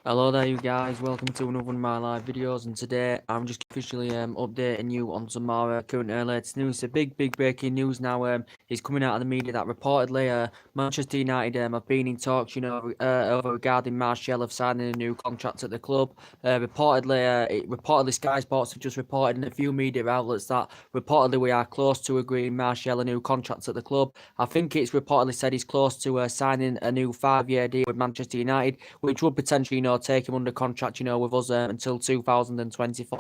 Hello there you guys, welcome to another one of my live videos, and today I'm just officially updating you on some more current latest news. So big breaking news now is coming out of the media that reportedly Manchester United have been in talks, over regarding Martial of signing a new contract at the club. Reportedly Sky Sports have just reported in a few media outlets that reportedly we are close to agreeing Martial a new contract at the club. I think it's reportedly said he's close to signing a new 5-year deal with Manchester United, which would potentially, take him under contract, with us until 2024,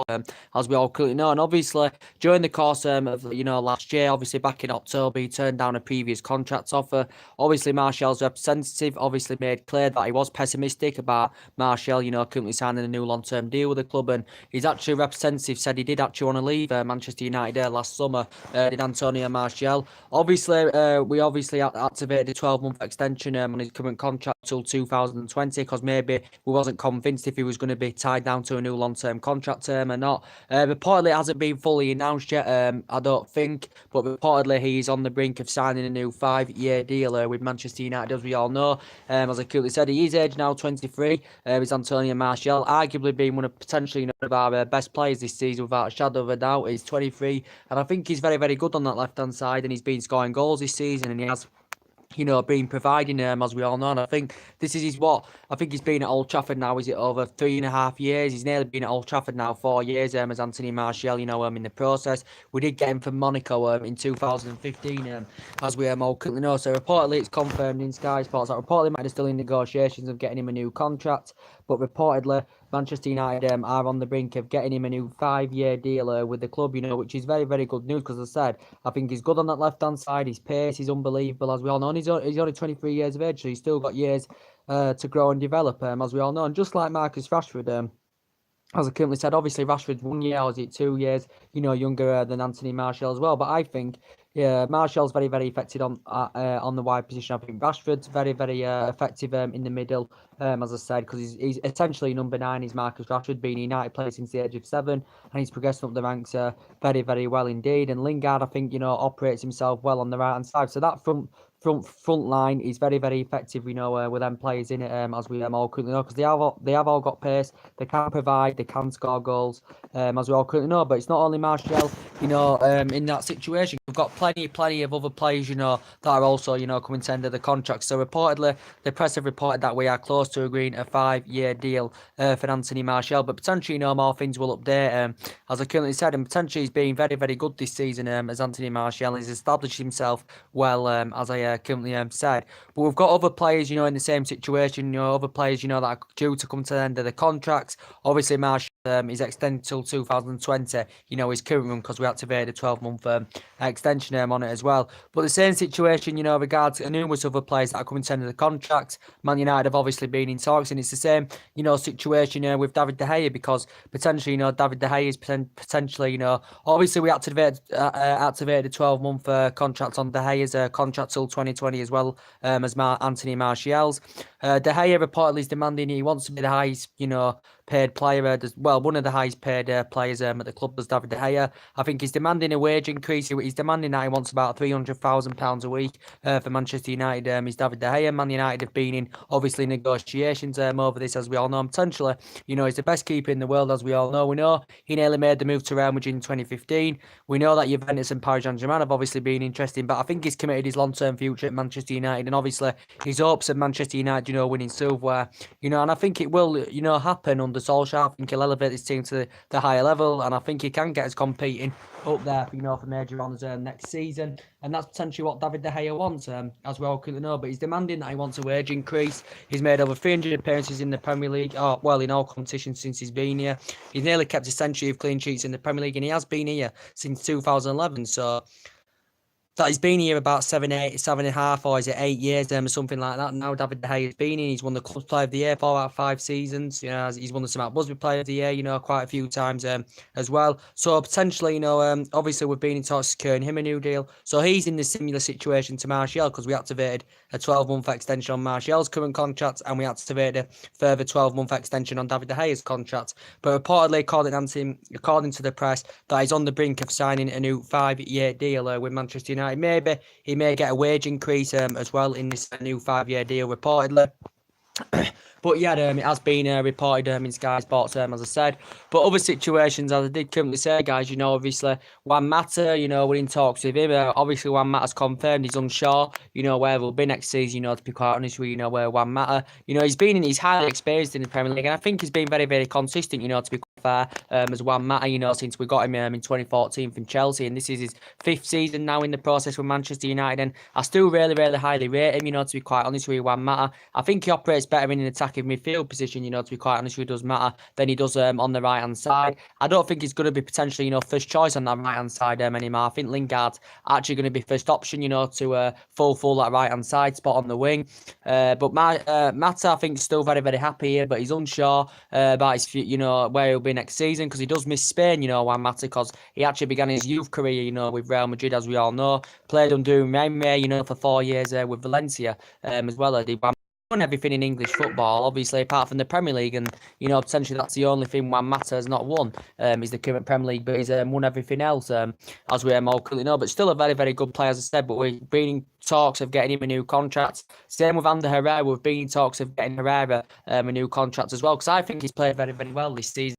as we all currently know. And obviously, during the course of, last year, obviously back in October, he turned down a previous contract offer. Obviously, Martial's representative obviously made clear that he was pessimistic about Martial, currently signing a new long-term deal with the club. And his actually representative said he did actually want to leave Manchester United last summer, did Antonio Martial. Obviously, we obviously activated a 12-month extension on his current contract till 2020, because maybe we wasn't convinced if he was going to be tied down to a new long-term contract term or not. Reportedly, it hasn't been fully announced yet, I don't think, but reportedly he's on the brink of signing a new 5-year deal with Manchester United, as we all know. As I clearly said, he is age now 23. Is Antonio Martial, arguably being one of potentially of our best players this season without a shadow of a doubt. He's 23, and I think he's very good on that left-hand side, and he's been scoring goals this season, and he has been providing as we all know. And I think this is I think he's been at Old Trafford now, is it over 3.5 years? He's nearly been at Old Trafford now 4 years, as Anthony Martial, in the process. We did get him from Monaco in 2015, as we all currently know. So reportedly it's confirmed in Sky Sports that reportedly United are still in negotiations of getting him a new contract, but reportedly Manchester United are on the brink of getting him a new 5-year deal with the club, which is very good news, because as I said, I think he's good on that left-hand side. His pace is unbelievable, as we all know. And he's only 23 years of age, so he's still got years to grow and develop, as we all know. And just like Marcus Rashford, as I currently said, obviously Rashford's 1 year, or is it 2 years, younger than Anthony Martial as well. But I think, yeah, Martial's very effective on the wide position. I think Rashford's very effective in the middle, as I said, because he's essentially number 9. He's Marcus Rashford, been a United player since the age of 7, and he's progressing up the ranks very well indeed. And Lingard, I think, operates himself well on the right hand side. So that front line is very effective, with them players in it, as we all currently know, because they have all got pace, they can provide, they can score goals, as we all currently know. But it's not only Martial, in that situation. We've got plenty of other players, that are also, coming to end of the contract. So reportedly, the press have reported that we are close to agreeing a 5-year deal for Anthony Martial, but potentially, more things will update, as I currently said, and potentially he's been very good this season, as Anthony Martial has established himself well, as I currently said. But we've got other players, in the same situation, other players, that are due to come to the end of the contracts. Obviously, Martial is extended till 2020, his current run, because we activated a 12-month extension on it as well. But the same situation, regards numerous other players that are coming to the end of the contract. Man United have obviously been in talks, and it's the same, situation with David De Gea, because potentially, David De Gea is potentially, obviously we activated a 12-month contract on De Gea's contract till 2020 as well, as Anthony Martial's. De Gea reportedly is demanding, he wants to be the highest, paid player, one of the highest paid players at the club, as David De Gea. I think he's demanding a wage increase. He's demanding that he wants about £300,000 a week for Manchester United. Is David De Gea. Man United have been in, obviously, negotiations over this, as we all know. Potentially, he's the best keeper in the world, as we all know. We know he nearly made the move to Real Madrid in 2015. We know that Juventus and Paris Saint-Germain have obviously been interesting, but I think he's committed his long-term future at Manchester United, and obviously his hopes of Manchester United, winning silverware, and I think it will, happen under Solskjaer. I think he'll elevate this team to the higher level, and I think he can get us competing up there, for major honours next season. And that's potentially what David De Gea wants, as we all currently know. But he's demanding that he wants a wage increase. He's made over 300 appearances in the Premier League, in all competitions since he's been here. He's nearly kept a century of clean sheets in the Premier League, and he has been here since 2011. So that he's been here about 7.5, or is it 8 years, or something like that. Now David De Gea has been in. He's won the Club Player of the Year 4 out of 5 seasons. He's won the St. Busby Player of the Year, quite a few times as well. So potentially, obviously we've been in talks securing him a new deal. So he's in the similar situation to Martial, because we activated a 12-month extension on Martial's current contract, and we activated a further 12-month extension on David De Gea's contract. But reportedly, according to the press, that he's on the brink of signing a new 5-year deal with Manchester United. Maybe he may get a wage increase as well in this new 5-year deal, reportedly. But yeah, it has been reported in Sky Sports, as I said. But other situations, as I did currently say, guys, obviously, Juan Mata, we're in talks with him. Obviously, Juan Mata's confirmed he's unsure, where he'll be next season, to be quite honest with you, where Juan Mata, he's highly experienced in the Premier League, and I think he's been very, very consistent, to be quite fair, as Juan Mata, since we got him in 2014 from Chelsea, and this is his 5th season now in the process with Manchester United, and I still really, really highly rate him, to be quite honest with you, Juan Mata. I think he operates better in an attacking midfield position, to be quite honest with you, does Mata than he does on the right-hand side. I don't think he's going to be potentially, first choice on that right-hand side anymore. I think Lingard's actually going to be first option, to full that right-hand side spot on the wing. But Mata, I think, is still very, very happy here, but he's unsure about his, where he'll be next season, because he does miss Spain, Juan Mata, because he actually began his youth career, with Real Madrid, as we all know. Played under Mbappé, for 4 years with Valencia as well. He won everything in English football, obviously, apart from the Premier League, and potentially that's the only thing Juan Mata has not won, is the current Premier League, but he's won everything else, as we all currently know. But still a very, very good player, as I said. But we've been in talks of getting him a new contract. Same with Ander Herrera. We've been in talks of getting Herrera a new contract as well, because I think he's played very, very well this season.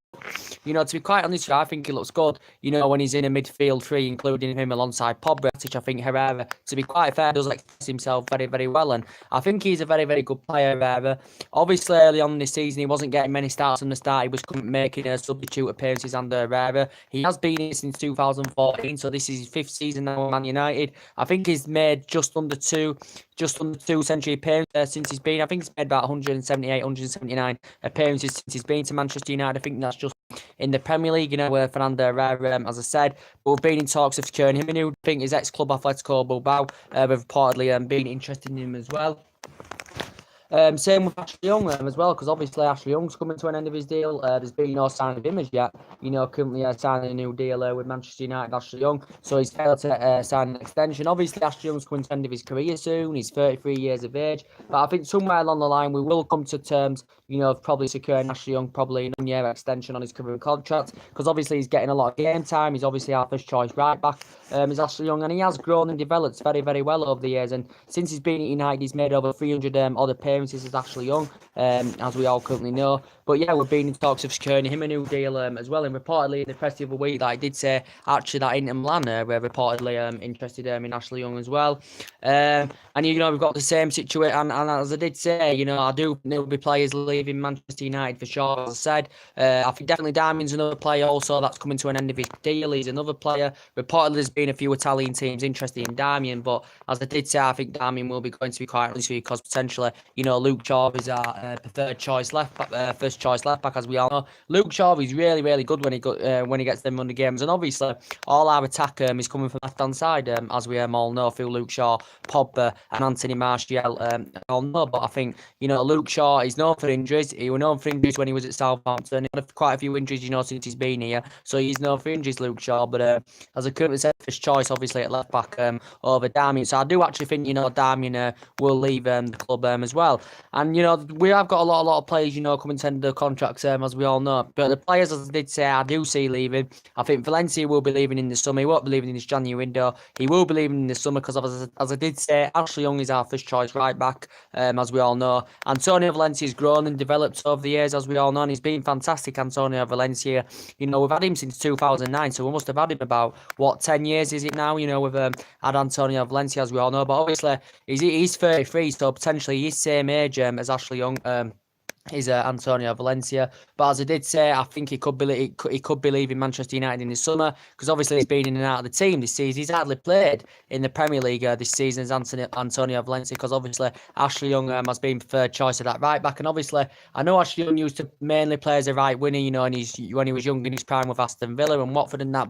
To be quite honest, I think he looks good, when he's in a midfield three, including him alongside Podbretić. I think Herrera, to be quite fair, does express himself very, very well, and I think he's a very, very good player, Herrera. Obviously, early on this season, he wasn't getting many starts from the start. He was making substitute appearances under Herrera. He has been here since 2014, so this is his 5th season now at Man United. I think he's made just under two century appearances since he's been. I think he's made about 178, 179 appearances since he's been to Manchester United. I think that's just in the Premier League, where Fernando Herrera, as I said. But we've been in talks of securing him a new. I think his ex-club Atletico Bilbao have reportedly been interested in him as well. Same with Ashley Young as well, because obviously Ashley Young's coming to an end of his deal. There's been no sign of him as yet. Currently signing a new deal with Manchester United, Ashley Young. So he's failed to sign an extension. Obviously, Ashley Young's coming to the end of his career soon. He's 33 years of age. But I think somewhere along the line, we will come to terms, of probably securing Ashley Young probably an 1-year extension on his current contract, because obviously he's getting a lot of game time. He's obviously our first choice right back, is Ashley Young, and he has grown and developed very, very well over the years. And since he's been at United, he's made over 300 odd appearances as Ashley Young, as we all currently know. But yeah, we've been in talks of securing him a new deal as well. And reportedly in the press the other week, that I did say actually that Inter Milan were reportedly interested in Ashley Young as well. And we've got the same situation. And as I did say, I do think there will be players leaving Manchester United for sure. As I said, I think definitely Darmian's another player also that's coming to an end of his deal. He's another player. Reportedly, there's been a few Italian teams interested in Darmian, but as I did say, I think Darmian will be going to be quite honest with you, because potentially, Luke Shaw is our preferred choice left back, first choice left back, as we all know. Luke Shaw is really, really good when he gets them under games, and obviously all our attack is coming from the left hand side, as we all know, through Luke Shaw, Pogba, and Anthony Martial. All know, but I think Luke Shaw is known for injuries. He was known for injuries when he was at Southampton. He had quite a few injuries, since he's been here, so he's known for injuries, Luke Shaw. But as I currently said, first choice obviously at left back over Darmian. So I do actually think Darmian will leave the club as well. And we have got a lot of players coming to end the contracts as we all know. But the players, as I did say, I do see leaving. I think Valencia will be leaving in the summer. He won't be leaving in this January window. He will be leaving in the summer, because as I did say, Ashley Young is our first choice right back, as we all know. Antonio Valencia's grown and developed over the years, as we all know, and he's been fantastic. Antonio Valencia, we've had him since 2009, so we must have had him about 10 years is it now? We've had Antonio Valencia, as we all know, but obviously he's 33, so potentially he's same age as Ashley Young. Is Antonio Valencia, but as I did say, I think he could be leaving Manchester United in the summer, because obviously he's been in and out of the team this season. He's hardly played in the Premier League this season as Antonio Valencia, because obviously Ashley Young has been preferred choice of that right back, and obviously I know Ashley Young used to mainly play as a right winger, and when he was young in his prime with Aston Villa and Watford and that,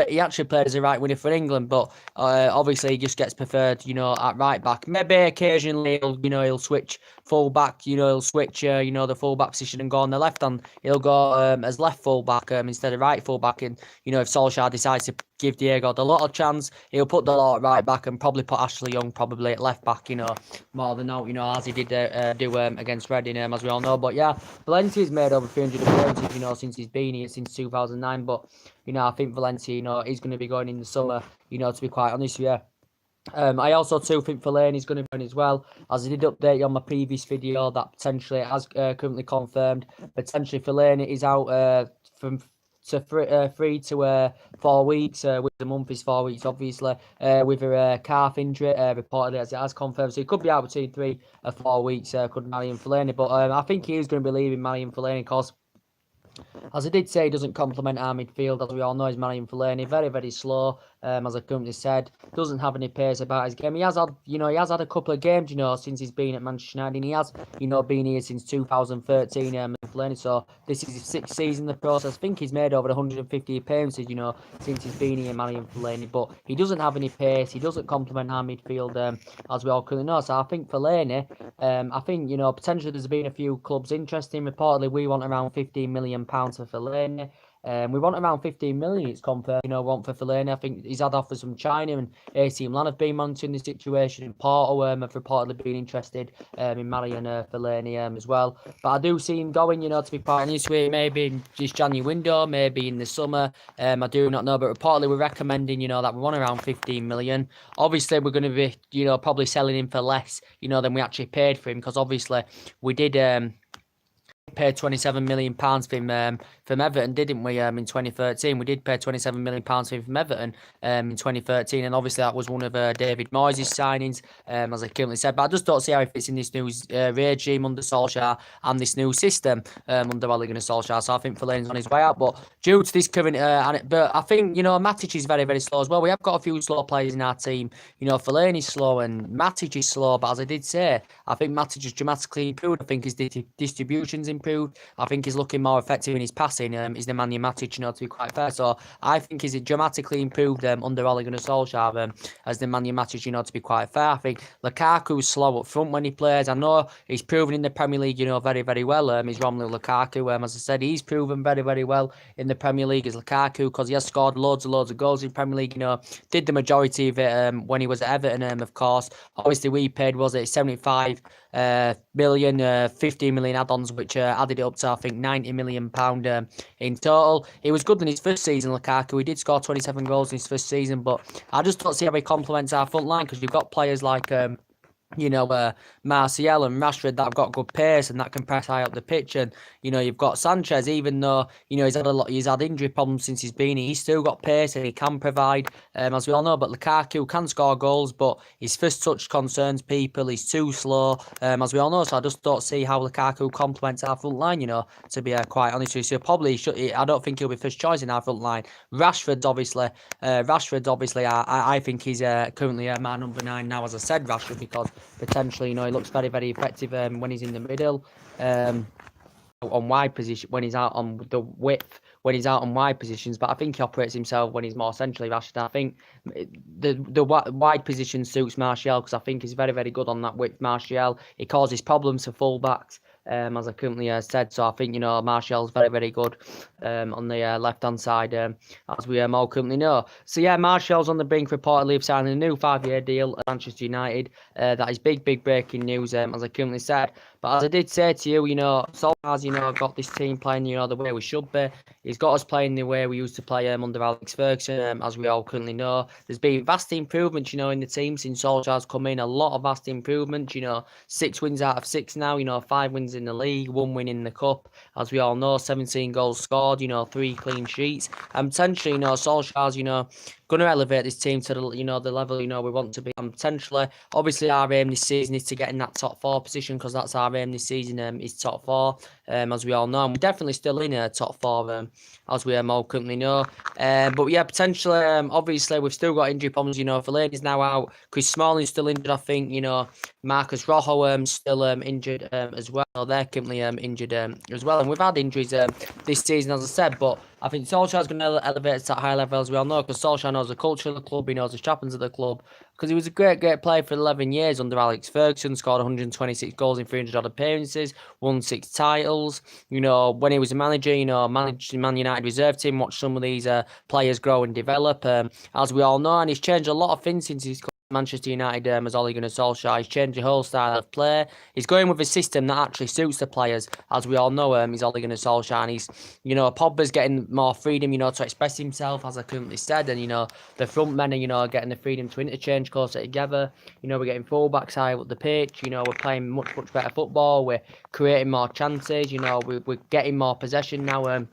he actually played as a right winger for England, but obviously he just gets preferred, at right back. Maybe occasionally he'll switch full back, he'll switch the full back position and go on the left, and he'll go as left full back instead of right full back. And if Solskjaer decides to give Diego the lot of chance, he'll put the lot at right back and probably put Ashley Young probably at left back, more than out, as he did do against Reading, as we all know. But yeah, Valencia's made over 300 appearances, since he's been here since 2009. But I think Valencia, he's going to be going in the summer, to be quite honest with you. I also too think Fellaini is going to be in as well, as I did update you on my previous video that potentially it has currently confirmed. Potentially Fellaini is out from 3 to 4 weeks, with the month is 4 weeks, obviously, with a calf injury, reportedly as it has confirmed. So he could be out between 3 or 4 weeks, could Marouane Fellaini. But I think he is going to be leaving Marouane Fellaini because, as I did say, he doesn't complement our midfield. As we all know, he's Marouane Fellaini, very, very slow. As I currently said, doesn't have any pace about his game. He has had, he has had a couple of games, since he's been at Manchester United. And he has, been here since 2013, Fellaini. So this is his 6th season in the process. I think he's made over 150 appearances, since he's been here, Marouane Fellaini. But he doesn't have any pace. He doesn't complement our midfield, as we all currently know. So I think Fellaini, I think, potentially there's been a few clubs interested. Reportedly, we want around £15 million for Fellaini. We want around 15 million, it's confirmed, want for Fellaini. I think he's had offers from China, and AC Milan have been monitoring the situation, and Porto have reportedly been interested in Marouane Fellaini as well. But I do see him going, to be quite honest with you, maybe in this January window, maybe in the summer. I do not know, but reportedly we're recommending, that we want around 15 million. Obviously, we're going to be, probably selling him for less, than we actually paid for him, because obviously we did paid £27 million for him from Everton, didn't we? In 2013, we did pay £27 million for him from Everton in 2013, and obviously that was one of David Moyes' signings, as I currently said. But I just don't see how he fits in this new regime under Solskjaer and this new system under Ole Gunnar Solskjaer. So I think Fellaini's on his way out. But due to this current, but I think Matic is very, very slow as well. We have got a few slow players in our team. Fellaini's slow and Matic is slow. But as I did say, I think Matic has dramatically improved. I think his distribution's improved. I think he's looking more effective in his passing. He's the man Matic, to be quite fair. So I think he's dramatically improved under Ole Gunnar Solskjaer as the man Matic, to be quite fair. I think Lukaku's slow up front when he plays. I know he's proven in the Premier League, very, very well. He's Romelu Lukaku. As I said, he's proven very, very well in the Premier League as Lukaku, because he has scored loads of goals in Premier League. Did the majority of it when he was at Everton, of course. Obviously, we paid, was it 75 million, 15 million add-ons, which added it up to, I think, £90 million in total. He was good in his first season, Lukaku. He did score 27 goals in his first season, but I just don't see how he complements our front line, because you've got players like Martial and Rashford that have got good pace and that can press high up the pitch, and you've got Sanchez, even though he's had injury problems since he's been here, he's still got pace and he can provide, as we all know. But Lukaku can score goals, but his first touch concerns people. He's too slow, as we all know. So I just don't see how Lukaku complements our front line, to be quite honest with you. So probably I don't think he'll be first choice in our front line. Rashford's obviously I think he's currently my number 9 now, as I said, Rashford, because potentially, he looks very, very effective when he's in the middle, on wide position, when he's out on the width, when he's out on wide positions. But I think he operates himself when he's more centrally, Rashford. I think the wide position suits Martial, because I think he's very, very good on that width. Martial, he causes problems for fullbacks, as I currently said. So I think, Martial's very, very good on the left-hand side, as we all currently know. So yeah, Martial's on the brink, reportedly, of signing a new 5-year deal at Manchester United. That is big, big breaking news, as I currently said. But as I did say to you, Solskjaer's, got this team playing, the way we should be. He's got us playing the way we used to play under Alex Ferguson, as we all currently know. There's been vast improvements, in the team since Solskjaer's come in. A lot of vast improvements, 6 wins out of 6 now, 5 wins in the league, 1 win in the cup. As we all know, 17 goals scored, 3 clean sheets. And potentially, Solskjaer's, going to elevate this team to the level we want to be. And potentially, obviously, our aim this season is to get in that top 4 position, because that's our aim this season, is top 4, as we all know. And we're definitely still in a top 4, as we all currently know. But yeah, potentially, obviously, we've still got injury problems. Fellaini's now out. Chris Smalling's still injured, I think. Marcus Rojo still injured as well. They're currently injured as well. And we've had injuries this season, as I said. But I think Solskjaer's going to elevate to that high level, as we all know, because Solskjaer knows the culture of the club, he knows the chaplains of the club, because he was a great, great player for 11 years under Alex Ferguson, scored 126 goals in 300 odd appearances, won 6 titles. When he was a manager, managed the Man United reserve team, watched some of these players grow and develop, as we all know, and he's changed a lot of things since he's come Manchester United as Ole Gunnar Solskjaer. He's changed the whole style of play. He's going with a system that actually suits the players. As we all know, he's Ole Gunnar Solskjaer, and he's, Pogba's getting more freedom, to express himself, as I currently said, and, the front men are, getting the freedom to interchange closer together. We're getting fullbacks high up the pitch. We're playing much, much better football. We're creating more chances. We're getting more possession now.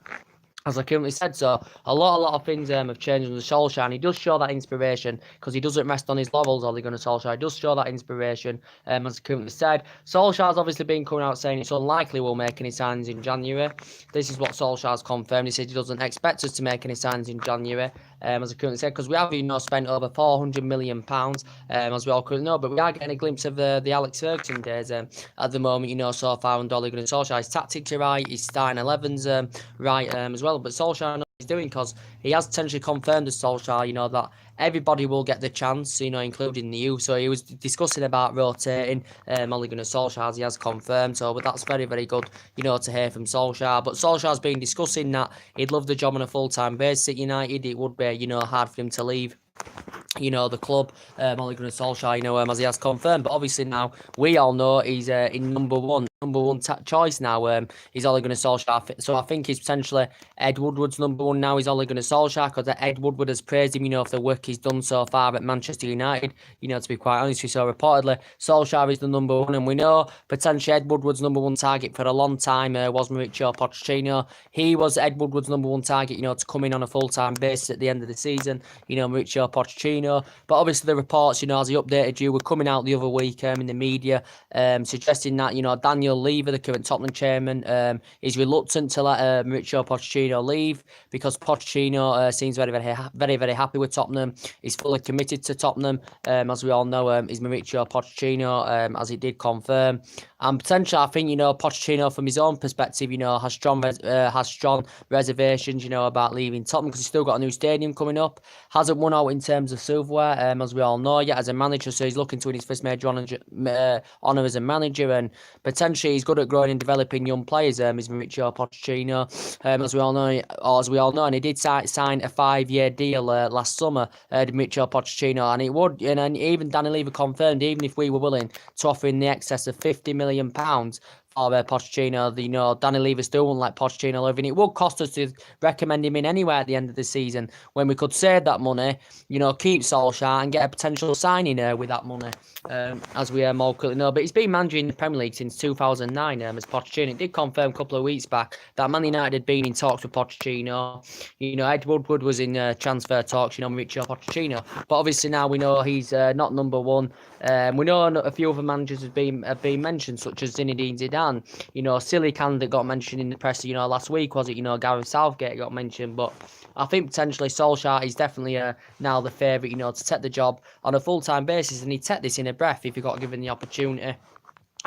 As I currently said, so a lot of things have changed under Solskjaer, and he does show that inspiration because he doesn't rest on his laurels. Ole Gunnar Solskjaer, he does show that inspiration. As I currently said, Solskjaer's obviously been coming out saying it's unlikely we'll make any signs in January. This is what Solskjaer's confirmed. He said he doesn't expect us to make any signs in January. As I currently said, because we have spent over £400 million, as we all currently know, but we are getting a glimpse of the Alex Ferguson days at the moment. So far under Ole Gunnar Solskjaer, his tactics are right, his starting 11's right as well. But Solskjaer knows what he's doing because he has potentially confirmed to Solskjaer, that everybody will get the chance, including the youth. So he was discussing about rotating Ole Gunnar Solskjaer, as he has confirmed. So, but that's very, very good, to hear from Solskjaer. But Solskjaer's been discussing that he'd love the job on a full-time basis at United. It would be, hard for him to leave the club, Ole Gunnar Solskjaer, as he has confirmed. But obviously now we all know he's in number one choice now. He's Ole Gunnar Solskjaer. So I think he's potentially Ed Woodward's number one now. He's Ole Gunnar Solskjaer because Ed Woodward has praised him, for the work he's done so far at Manchester United. To be quite honest with you, so reportedly Solskjaer is the number one, and we know potentially Ed Woodward's number one target for a long time was Mauricio Pochettino. He was Ed Woodward's number one target, to come in on a full-time basis at the end of the season. Mauricio Pochettino. But obviously the reports, as he updated you, were coming out the other week in the media, suggesting that, Daniel Levy, the current Tottenham chairman, is reluctant to let Mauricio Pochettino leave because Pochettino seems very, very happy with Tottenham. He's fully committed to Tottenham, as we all know, is Mauricio Pochettino, as he did confirm. And potentially, I think, Pochettino, from his own perspective, has strong reservations, about leaving Tottenham because he's still got a new stadium coming up. Hasn't won out in terms of silverware, as we all know, yet as a manager. So he's looking to win his first major honour as a manager, and potentially he's good at growing and developing young players. Is Mauricio Pochettino, as we all know, and he did sign a 5-year deal last summer, Mauricio Pochettino, and it would, and even Danny Levy confirmed, even if we were willing to offer in the excess of £50 million for Pochettino, Danny Levy still wouldn't let Pochettino live, and it would cost us to recommend him in anywhere at the end of the season when we could save that money, keep Solskjaer and get a potential signing with that money, as we more clearly know. But he's been managing the Premier League since 2009 as Pochettino. It did confirm a couple of weeks back that Man United had been in talks with Pochettino. Ed Woodward was in transfer talks, Mauricio Pochettino. But obviously now we know he's not number one. We know a few other managers have been mentioned, such as Zinedine Zidane. Silly candidate got mentioned in the press, last week, was it? Gareth Southgate got mentioned, but I think potentially Solskjaer is definitely now the favourite, to take the job on a full-time basis, and he'd take this in a breath if he got given the opportunity.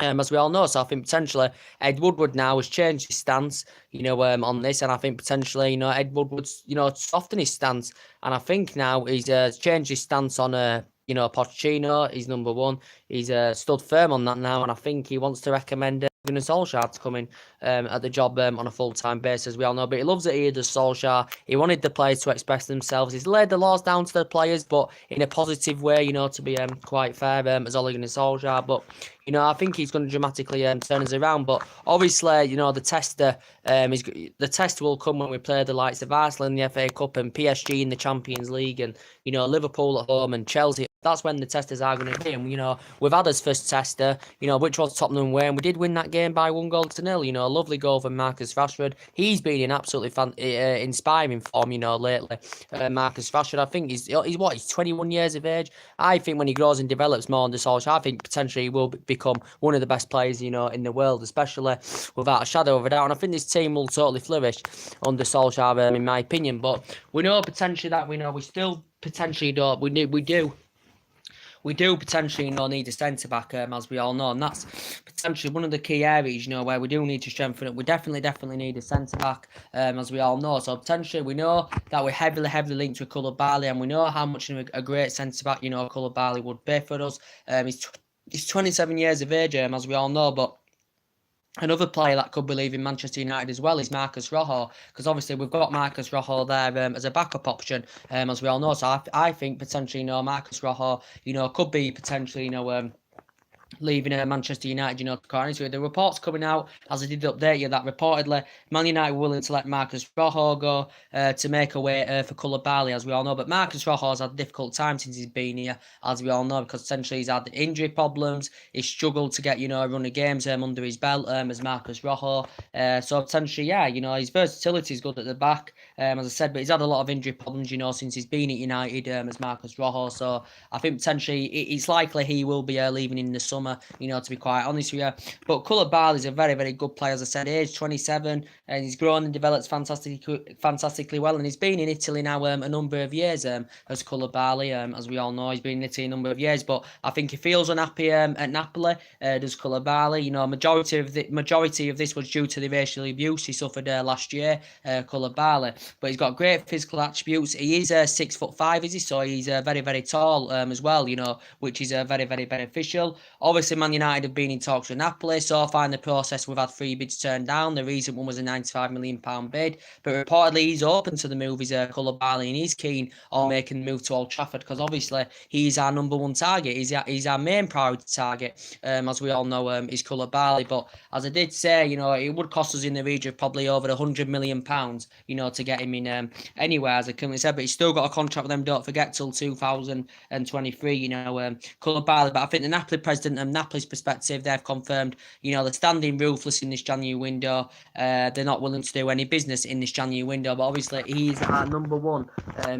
As we all know, so I think potentially Ed Woodward now has changed his stance, on this, and I think potentially, Ed Woodward's, softened his stance, and I think now he's changed his stance on Pochettino. He's number one. He's stood firm on that now, and I think he wants to recommend Gunnar Solskjaer to come in at the job on a full-time basis, as we all know. But he loves it here, does Solskjaer. He wanted the players to express themselves. He's laid the laws down to the players, but in a positive way, to be quite fair, as Ole Gunnar Solskjaer. But I think he's going to dramatically turn us around. But obviously, the test will come when we play the likes of Arsenal in the FA Cup and PSG in the Champions League, and Liverpool at home and Chelsea. That's when the testers are going to be. And we've had us first tester, which was Tottenham way, and we did win that game by 1-0. A lovely goal from Marcus Rashford. He's been in absolutely inspiring form, lately. Marcus Rashford, I think he's 21 years of age. I think when he grows and develops more under Solskjaer, I think potentially he will become one of the best players, in the world, especially without a shadow of a doubt. And I think this team will totally flourish under Solskjaer, in my opinion. But we know potentially that we still potentially don't. We do potentially, need a centre-back, as we all know, and that's potentially one of the key areas, where we do need to strengthen it. We definitely need a centre-back, as we all know. So potentially, we know that we're heavily linked with Koulibaly, and we know how much a great centre-back, Koulibaly would be for us. He's 27 years of age, as we all know, but Another player that could be leaving Manchester United as well is Marcus Rojo, because obviously we've got Marcus Rojo there as a backup option, as we all know. So I think potentially, Marcus Rojo, could be potentially, leaving Manchester United, to the reports coming out, as I did update you, that reportedly Man United were willing to let Marcus Rojo go to make a way for Koulibaly, as we all know. But Marcus Rojo has had a difficult time since he's been here, as we all know, because essentially he's had injury problems. He's struggled to get, a run of games under his belt as Marcus Rojo. So potentially, yeah, his versatility is good at the back, as I said, but he's had a lot of injury problems, since he's been at United as Marcus Rojo. So I think potentially it's likely he will be leaving in the summer, to be quite honest with you. But Koulibaly is a very, very good player, as I said, age 27, and he's grown and developed fantastically well. And he's been in Italy now a number of years as Koulibaly, as we all know. He's been in Italy a number of years, but I think he feels unhappy at Napoli, does Koulibaly. Majority of this was due to the racial abuse he suffered last year, Koulibaly. But he's got great physical attributes. He is 6'5", is he? So he's very, very tall as well, which is very, very beneficial. Obviously, Man United have been in talks with Napoli. So far in the process, we've had 3 bids turned down. The recent one was a £95 million bid. But reportedly, he's open to the move. He's Koulibaly, and he's keen on making the move to Old Trafford, because obviously he's our number one target. He's our main priority target, as we all know, is Koulibaly. But as I did say, it would cost us in the region of probably over £100 million, to get him in anywhere, as I currently said. But he's still got a contract with them, don't forget, till 2023, Koulibaly. But I think the Napoli president and Napoli's perspective, they've confirmed, they're standing ruthless in this January window. They're not willing to do any business in this January window. But obviously, he's our number one.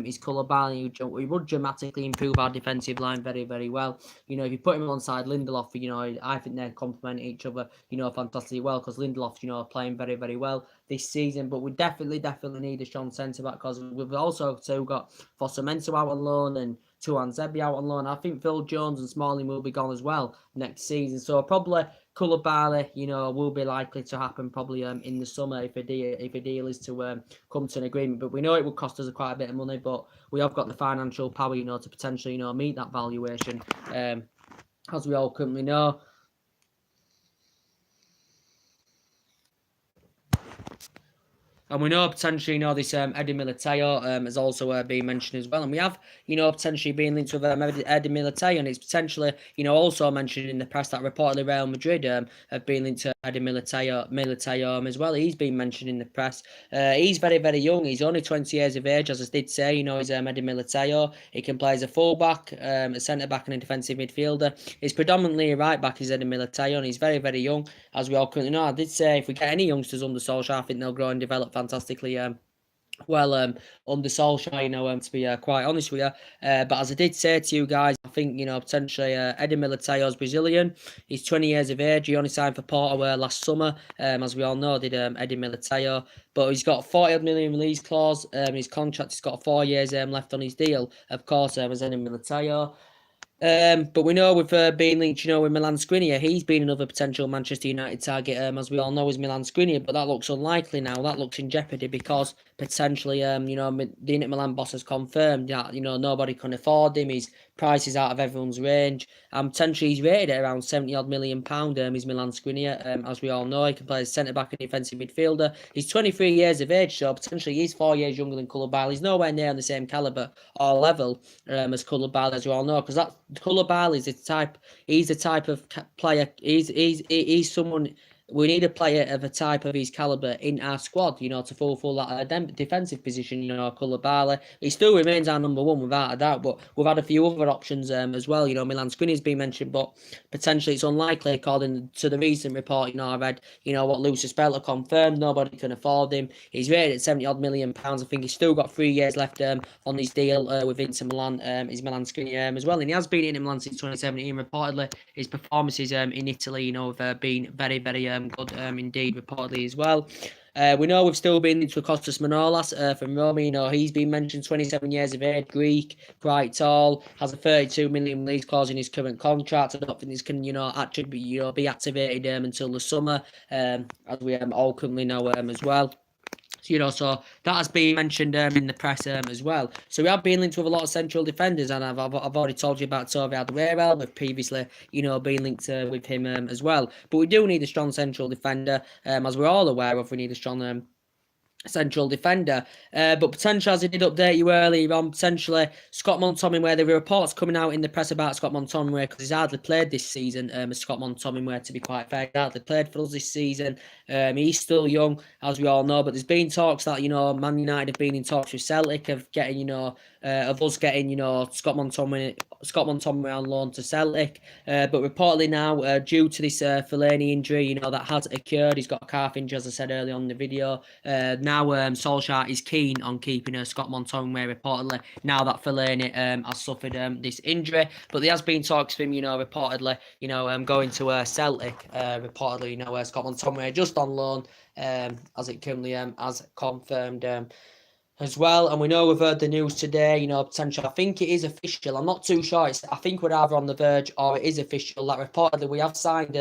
Is Koulibaly, who would dramatically improve our defensive line very, very well. If you put him alongside Lindelof, I think they complement each other, fantastically well, because Lindelof, playing very, very well this season. But we definitely need a strong centre back, because we've also got Fosu-Mensah out on loan and Tuanzebe out on loan. I think Phil Jones and Smalling will be gone as well next season. So probably Koulibaly, will be likely to happen probably in the summer if a deal is to come to an agreement. But we know it would cost us quite a bit of money, but we have got the financial power, to potentially, meet that valuation, as we all currently know. And we know potentially, this Eddie Militao has also been mentioned as well. And we have, potentially being linked with Eddie Militao. And it's potentially, also mentioned in the press that reportedly Real Madrid have been linked to Eddie Militao as well. He's been mentioned in the press. He's very, very young. He's only 20 years of age, as I did say. He's Eddie Militao. He can play as a fullback, a centre-back and a defensive midfielder. He's predominantly a right-back, he's Eddie Militao. And he's very, very young, as we all currently know. I did say if we get any youngsters under Solskjaer, I think they'll grow and develop fantastically well under Solskjaer, to be quite honest with you. But as I did say to you guys, I think, potentially Eddie Militao's Brazilian. He's 20 years of age. He only signed for Porto last summer, as we all know, did Eddie Militao. But he's got a 40 million release clause. His contract, he's got 4 years left on his deal, of course, as Eddie Militao. But we know with being linked, with Milan Skriniar, he's been another potential Manchester United target, as we all know, is Milan Skriniar. But that looks unlikely now. That looks in jeopardy because potentially, the Inter Milan boss has confirmed that, nobody can afford him. His price is out of everyone's range. Potentially he's rated at around £70 million, is Milan Skriniar. As we all know, he can play as centre-back and defensive midfielder. He's 23 years of age, so potentially he's 4 years younger than Koulibaly. He's nowhere near on the same calibre or level as Koulibaly, as we all know, because that Koulibaly is he's the type of player, he's someone. We need a player of a type of his calibre in our squad, to fulfill that defensive position, Koulibaly. He still remains our number one without a doubt, but we've had a few other options as well. Milan Skriniar's been mentioned, but potentially it's unlikely according to the recent report, I read, what Luis Spelta confirmed. Nobody can afford him. He's rated at £70 million. I think he's still got 3 years left on his deal with Inter Milan, is Milan Skriniar as well. And he has been in Milan since 2017. Reportedly, his performances in Italy, have been very, very good indeed, reportedly as well. We know we've still been into Kostas Manolas from Roma. He's been mentioned, 27 years of age, Greek, quite tall, has a 32 million release clause in his current contract. I don't think this can, actually be activated until the summer, as we all currently know as well. So that has been mentioned in the press as well. So we have been linked with a lot of central defenders, and I've already told you about Toby Alderweireld. We've previously, been linked with him as well. But we do need a strong central defender, as we're all aware of. We need a strong central defender, but potentially, as I did update you earlier on, potentially Scott McTominay, there were reports coming out in the press about Scott McTominay because he's hardly played this season. As Scott McTominay, to be quite fair, he hardly played for us this season. He's still young, as we all know, but there's been talks that Man United have been in talks with Celtic of getting of us getting Scott McTominay on loan to Celtic, but reportedly now due to this Fellaini injury, that has occurred, he's got a calf injury, as I said earlier on in the video. Now Solskjaer is keen on keeping Scott McTominay reportedly now that Fellaini has suffered this injury, but there has been talks of him, reportedly, going to Celtic, reportedly, Scott McTominay just on loan, as it currently has confirmed as well. And we know we've heard the news today, potential. I think it is official. I'm not too sure. I think we're either on the verge or it is official that reportedly we have signed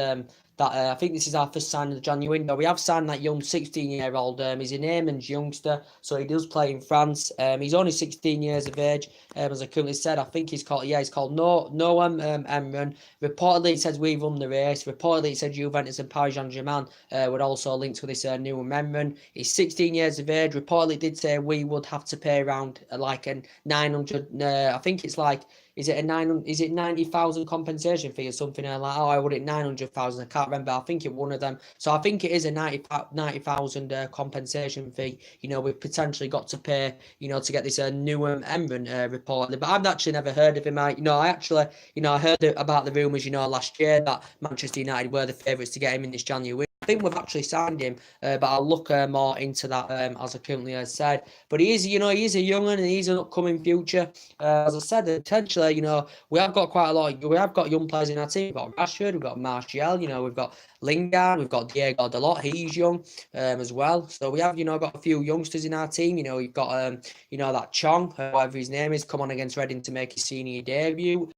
I think this is our first sign of the January window. We have signed that young 16-year-old. He's an Aimant's youngster, so he does play in France. He's only 16 years of age, as I currently said. I think he's called Noam Emran. Reportedly, it says we've won the race. Reportedly, it said Juventus and Paris Saint-Germain were also linked with this new Emran. He's 16 years of age. Reportedly, did say we would have to pay around like a 900. I think it's like. Is it 90,000 compensation fee or something like that? Oh, I would it 900,000. I can't remember. I think it one of them. So I think it is a 90,000 compensation fee. We've potentially got to pay. To get this Noam Emran reportedly. But I've actually never heard of him. I heard about the rumours. Last year that Manchester United were the favourites to get him in this January. I think we've actually signed him, but I'll look more into that as I currently said. But he is a young'un and he's an upcoming future. As I said, potentially, we have got quite a lot. We have got young players in our team. We've got Rashford, we've got Martial, we've got Lingard, we've got Diego Dalot. He's young as well. So we have, got a few youngsters in our team. We've got that Chong, whatever his name is, come on against Reading to make his senior debut.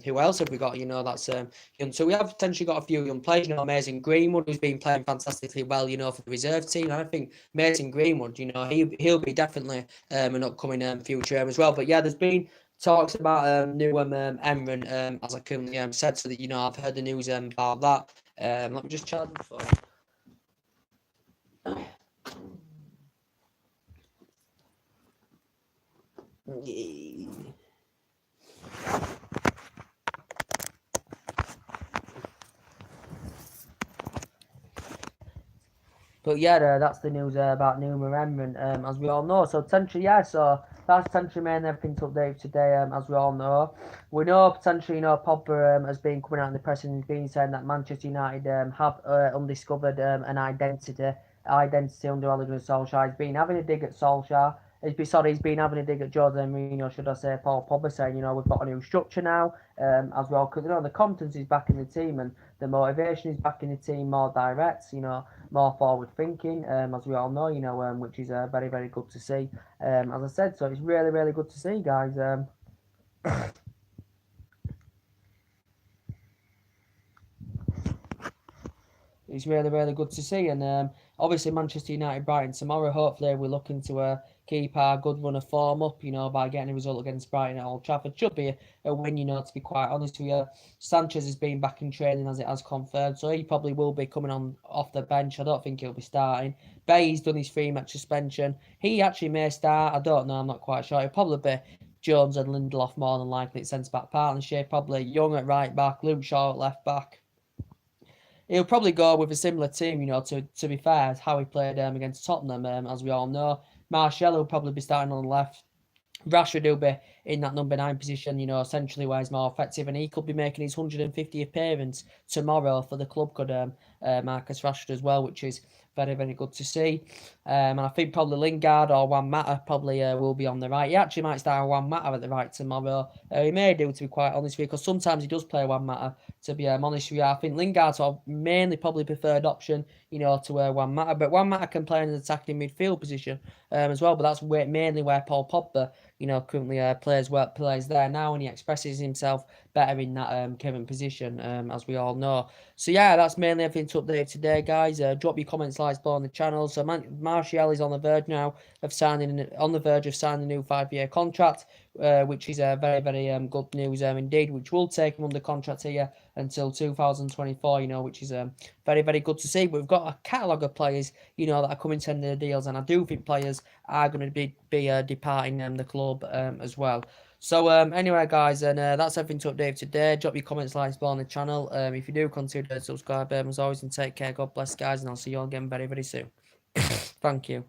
Who else have we got? That's young. So we have potentially got a few young players. Mason Greenwood, who's been playing fantastically well, for the reserve team. And I think Mason Greenwood, he'll be definitely an upcoming future as well. But yeah, there's been talks about new Emran, as I currently said, so that I've heard the news about that. Let me just charge my phone. But yeah, that's the news about Noam Emran, as we all know. So potentially, so that's potentially mainly everything to update today, as we all know. We know potentially, Pogba has been coming out in the press and been saying that Manchester United have undiscovered an identity under Ole Gunnar Solskjaer. He's been having a dig at Solskjaer. He's been having a dig at Jose Mourinho, should I say, Paul Pogba, saying, we've got a new structure now, as well, because, the confidence is back in the team and the motivation is back in the team, more direct, more forward thinking, as we all know, which is very, very good to see, as I said, so it's really, really good to see, guys. It's really, really good to see, and obviously Manchester United Brighton tomorrow. Hopefully we're looking to keep our good run of form up, by getting a result against Brighton at Old Trafford. Should be a win, to be quite honest with you. Sanchez has been back in training, as it has confirmed, so he probably will be coming on off the bench. I don't think he'll be starting. Bailly's done his 3-match suspension. He actually may start. I don't know. I'm not quite sure. He'll probably be Jones and Lindelof more than likely at centre-back partnership. Probably Young at right back, Luke Shaw at left back. He'll probably go with a similar team, to be fair, how he played against Tottenham, as we all know. Martial will probably be starting on the left. Rashford will be in that number 9 position, essentially where he's more effective, and he could be making his 150th appearance tomorrow for the club, could Marcus Rashford as well, which is very, very good to see. And I think probably Lingard or Juan Mata probably will be on the right. He actually might start Juan Mata at the right tomorrow. He may do, to be quite honest with you, because sometimes he does play Juan Mata, to be honest with you. I think Lingard's mainly probably preferred option, to Juan Mata. But Juan Mata can play in an attacking midfield position as well. But that's mainly where Paul Pogba, currently plays there now, and he expresses himself better in that current position, as we all know. So yeah, that's mainly everything to update today, guys. Drop your comments, likes below on the channel. So Martial is on the verge now of signing a new 5-year contract, which is very, very good news indeed. Which will take him under contract here until 2024. You know, which is very, very good to see. But we've got a catalogue of players, you know, that are coming to end their deals, and I do think players are going to be departing the club as well. So anyway, guys, and that's everything to update today. Drop your comments, likes below on the channel. If you do, consider subscribe as always, and take care. God bless, guys, and I'll see you all again very, very soon. Thank you.